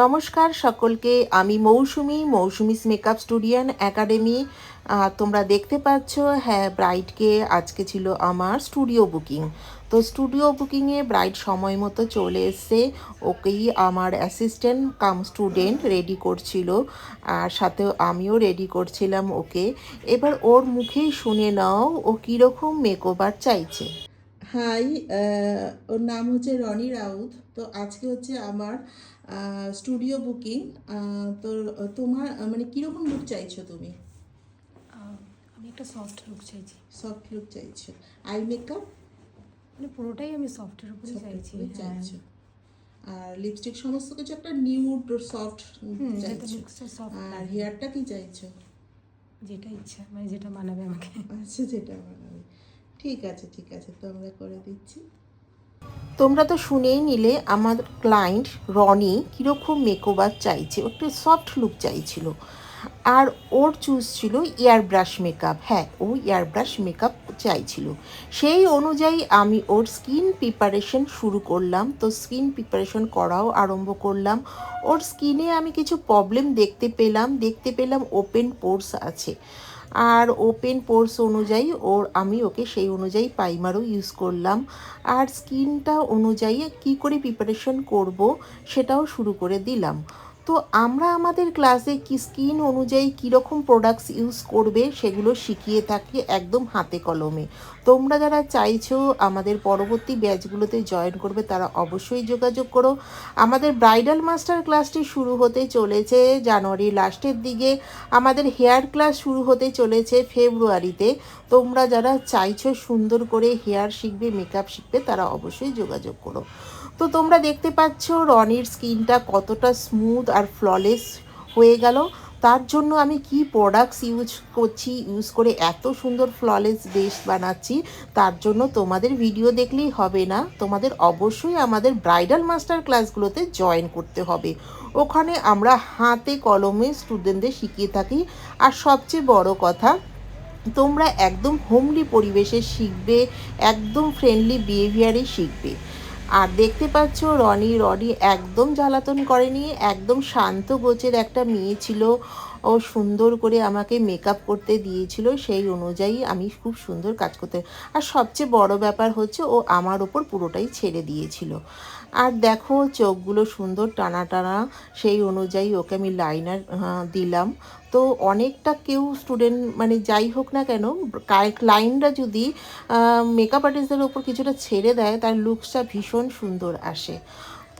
নমস্কার সকলকে, আমি মৌসুমিস মেকআপ স্টুডিয়ান একাডেমি। তোমরা দেখতে পাচ্ছ, হ্যাঁ, ব্রাইডকে আজকে ছিল আমার স্টুডিও বুকিং। তো স্টুডিও বুকিংয়ে ব্রাইড সময় মতো চলে এসছে। ওকেই আমার অ্যাসিস্ট্যান্ট কাম স্টুডেন্ট রেডি করছিল, আর সাথেও আমিও রেডি করছিলাম ওকে। এবার ওর মুখেই শুনে নাও ও কীরকম মেকওভার চাইছে। হাই, ওর নাম হচ্ছে রনি রাউত। তো আজকে হচ্ছে আমার স্টুডিও বুকিং। তো তোমার মানে কীরকম লুক চাইছো তুমি? আমি একটা সফট লুক চাইছি। সফট লুক চাইছো? আই মেকআপ মানে পুরোটাই আমি সফটের উপরই চাইছি। চাইছো? আর লিপস্টিক সমস্ত কিছু একটা নিউড সফট চাইছো? আর হেয়ারটা কি চাইছো? যেটা ইচ্ছা, মানে যেটা মানাবে আমাকে। আচ্ছা, যেটা বানাবে। ঠিক আছে, ঠিক আছে, তো আমরা করে দিচ্ছি। তোমরা তো শুনেই নিলে আমার ক্লায়েন্ট রনি কীরকম মেকওভার চাইছে। ও একটু সফট লুক চাইছিল, আর ওর চুজ ছিল এয়ার ব্রাশ মেকআপ। হ্যাঁ, ও এয়ার ব্রাশ মেকআপ চাইছিল। সেই অনুযায়ী আমি ওর স্কিন প্রিপারেশন শুরু করলাম। তো স্কিন প্রিপারেশন করাও আরম্ভ করলাম। ওর স্কিনে আমি কিছু প্রবলেম দেখতে পেলাম ওপেন পোর্স আছে, আর ওপেন পোর্স অনুযায়ী আমি ওকে সেই অনুযায়ী প্রাইমারও ইউজ করলাম। আর স্কিনটা অনুযায়ী কি করে প্রিপারেশন করব সেটাও শুরু করে দিলাম। তো আমরা আমাদের ক্লাসে কি স্কিন অনুযায়ী কীরকম প্রোডাক্টস ইউজ করবে সেগুলো শিখিয়ে থাকি একদম হাতে কলমে। তোমরা যারা চাইছো আমাদের পরবর্তী ব্যাচগুলোতে জয়েন করবে তারা অবশ্যই যোগাযোগ করো। আমাদের ব্রাইডাল মাস্টার ক্লাসটি শুরু হতে চলেছে জানুয়ারির লাস্টের দিকে। আমাদের হেয়ার ক্লাস শুরু হতে চলেছে ফেব্রুয়ারিতে। তোমরা যারা চাইছো সুন্দর করে হেয়ার শিখবে, মেকআপ শিখবে, তারা অবশ্যই যোগাযোগ করো। তো তোমরা দেখতে পাচ্ছ রনির স্কিনটা কতটা স্মুথ আর ফ্ললেস হয়ে গেল। তার জন্য আমি কি প্রোডাক্টস ইউজ করে এত সুন্দর ফ্ললেস বেস বানাচ্ছি, তার জন্য তোমাদের ভিডিও দেখলেই হবে না, তোমাদের অবশ্যই আমাদের ব্রাইডাল মাস্টার ক্লাসগুলোতে জয়েন করতে হবে। ওখানে আমরা হাতে কলমে স্টুডেন্টদের শিখিয়ে থাকি। আর সবচেয়ে বড় কথা, তোমরা একদম হোমলি পরিবেশে শিখবে, একদম ফ্রেন্ডলি বিহেভিয়ারে শিখবে। আর দেখতে পাচ্ছ রনি একদম জ্বালাতন করেনি, একদম শান্ত গোছের একটা মেয়ে ছিল। ও সুন্দর করে আমাকে মেকআপ করতে দিয়েছিল, সেই অনুযায়ী আমি খুব সুন্দর কাজ করতে। আর সবচেয়ে বড় ব্যাপার হচ্ছে ও আমার ওপর পুরোটাই ছেড়ে দিয়েছিল। আর দেখো চোখগুলো সুন্দর টানা টানা, সেই অনুযায়ী ওকে আমি লাইনার দিলাম। তো অনেকটা কেউ স্টুডেন্ট মানে যাই হোক না কেন, ক্লায়েন্টরা যদি মেকআপ আর্টিস্টদের ওপর কিছুটা ছেড়ে দেয় তার লুকসটা ভীষণ সুন্দর আসে।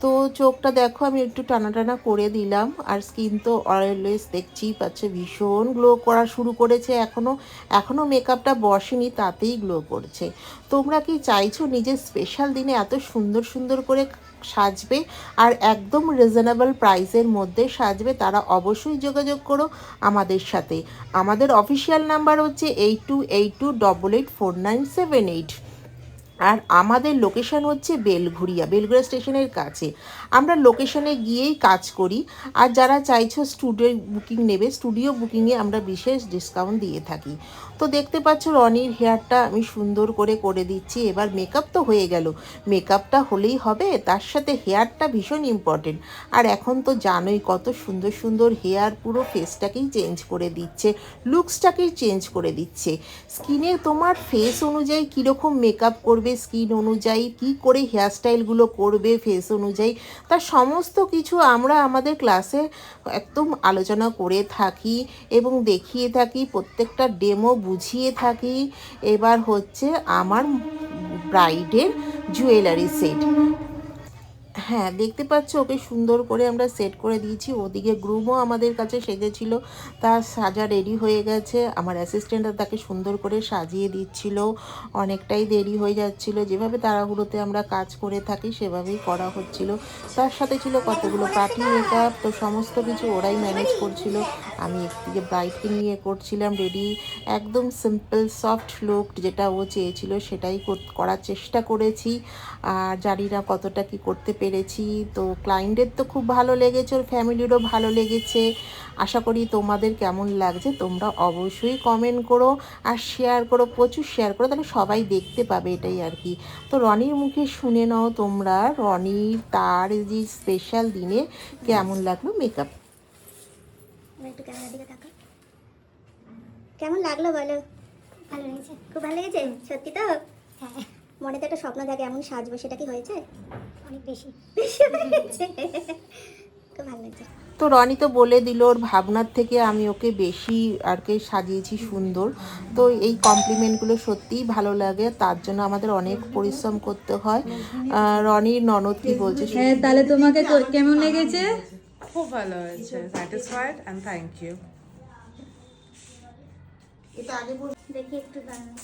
তো চোখটা দেখো আমি একটু টানা টানা করে দিলাম। আর স্কিন তো অলওয়েজ দেখছেই পাচ্ছে ভীষণ গ্লো করা শুরু করেছে। এখনও মেকআপটা বসেনি, তাতেই গ্লো করছে। তোমরা কি চাইছো নিজের স্পেশাল দিনে এত সুন্দর সুন্দর করে সাজবে আর একদম রিজনেবল প্রাইসের মধ্যে সাজবে? তারা অবশ্যই যোগাযোগ করো আমাদের সাথে। আমাদের অফিসিয়াল নাম্বার হচ্ছে 8282884978। আর আমাদের লোকেশান হচ্ছে বেলঘুরিয়া স্টেশনের কাছে। আমরা লোকেশানে গিয়েই কাজ করি। আর যারা চাইছো স্টুডিও বুকিং নেবে, স্টুডিও বুকিংয়ে আমরা বিশেষ ডিসকাউন্ট দিয়ে থাকি। তো দেখতে পাচ্ছ রনির হেয়ারটা আমি সুন্দর করে দিচ্ছি। এবার মেকআপ তো হয়ে গেল, মেকআপটা হলেই হবে, তার সাথে হেয়ারটা ভীষণ ইম্পর্টেন্ট। আর এখন তো জানোই কত সুন্দর সুন্দর হেয়ার পুরো ফেসটাকেই চেঞ্জ করে দিচ্ছে, লুকসটাকেই চেঞ্জ করে দিচ্ছে। স্কিনে তোমার ফেস অনুযায়ী কীরকম মেকআপ করবে, স্কিন অনুযায়ী কী করে হেয়ারস্টাইলগুলো করবে, ফেস অনুযায়ী, তার সমস্ত কিছু আমরা আমাদের ক্লাসে একদম আলোচনা করে থাকি এবং দেখিয়ে থাকি, প্রত্যেকটা ডেমো বুঝিয়ে থাকি। এবার হচ্ছে আমার ব্রাইডের জুয়েলারি সেট। হ্যাঁ, দেখতে পাচ্ছ ওকে সুন্দর করে আমরা সেট করে দিয়েছি। ওদিকে গ্রুমও আমাদের কাছে সেজেছিল, তার সাজা রেডি হয়ে গেছে। আমার অ্যাসিস্ট্যান্টরা তাকে সুন্দর করে সাজিয়ে দিচ্ছিল। অনেকটাই দেরি হয়ে যাচ্ছিল, যেভাবে তাড়াহুড়োতে আমরা কাজ করে থাকি সেভাবেই করা হচ্ছিল। তার সাথে ছিল কতগুলো পার্টি মেকআপ, তো সমস্ত কিছু ওরাই ম্যানেজ করছিল। আমি একদিকে ব্রাইডকে নিয়ে করছিলাম রেডি। একদম সিম্পল সফট লুক যেটা ও চেয়েছিল সেটাই করার চেষ্টা করেছি। আর জানি না কতটা কি করতে পেরেছি। তো ক্লায়েন্টের তো খুব ভালো লেগেছে, ওর ফ্যামিলিরও ভালো লেগেছে। আশা করি তোমাদের কেমন লাগছে তোমরা অবশ্যই কমেন্ট করো আর শেয়ার করো, প্রচুর শেয়ার করো, তাহলে সবাই দেখতে পাবে, এটাই আর কি। তো রনির মুখে শুনে নাও তোমরা রনির তার যে স্পেশাল দিনে কেমন লাগলো মেকআপ। একটু ক্যামেরার দিকে তাকাও। কেমন লাগলো বলো? ভালো লেগেছে, খুব ভালো লেগেছে। সত্যি তো? হ্যাঁ। মনে তো একটা স্বপ্ন থাকে এমন সাজবো, সেটা কি হয়েছে? অনেক বেশি বেশি হয়েছে। খুব ভালো লাগছে। তো রনি তো বলে দিল ওর ভাবনার থেকে আমি ওকে বেশি আর কি সাজিয়েছি সুন্দর। তো এই কমপ্লিমেন্টগুলো সত্যিই ভালো লাগে, তার জন্য আমাদের অনেক পরিশ্রম করতে হয়। রনির ননদ কি বলছে? হ্যাঁ, তাহলে তোমাকে কেমন লেগেছে? খুব ভালো হয়েছে, স্যাটিসফাইড অ্যান্ড থ্যাংক ইউ। দেখি একটু দাঁড়াও।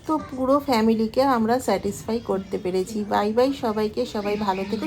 তো পুরো ফ্যামিলিকে আমরা স্যাটিসফাই করতে পেরেছি। বাই বাই সবাইকে, সবাই ভালো থেকো।